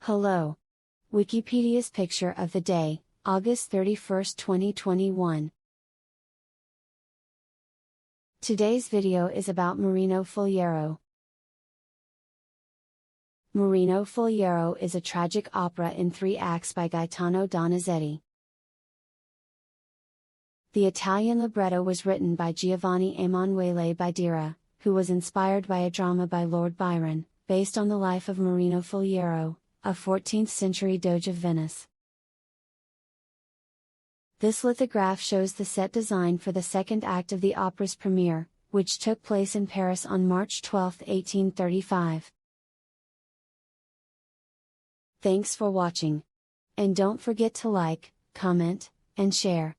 Hello. Wikipedia's picture of the day, August 31, 2021. Today's video is about Marino Faliero. Marino Faliero is a tragic opera in 3 acts by Gaetano Donizetti. The Italian libretto was written by Giovanni Emanuele Bidera, who was inspired by a drama by Lord Byron, based on the life of Marino Faliero, a 14th-century doge of Venice. This lithograph shows the set design for the second act of the opera's premiere, which took place in Paris on March 12, 1835. Thanks for watching. And don't forget to like, comment, and share.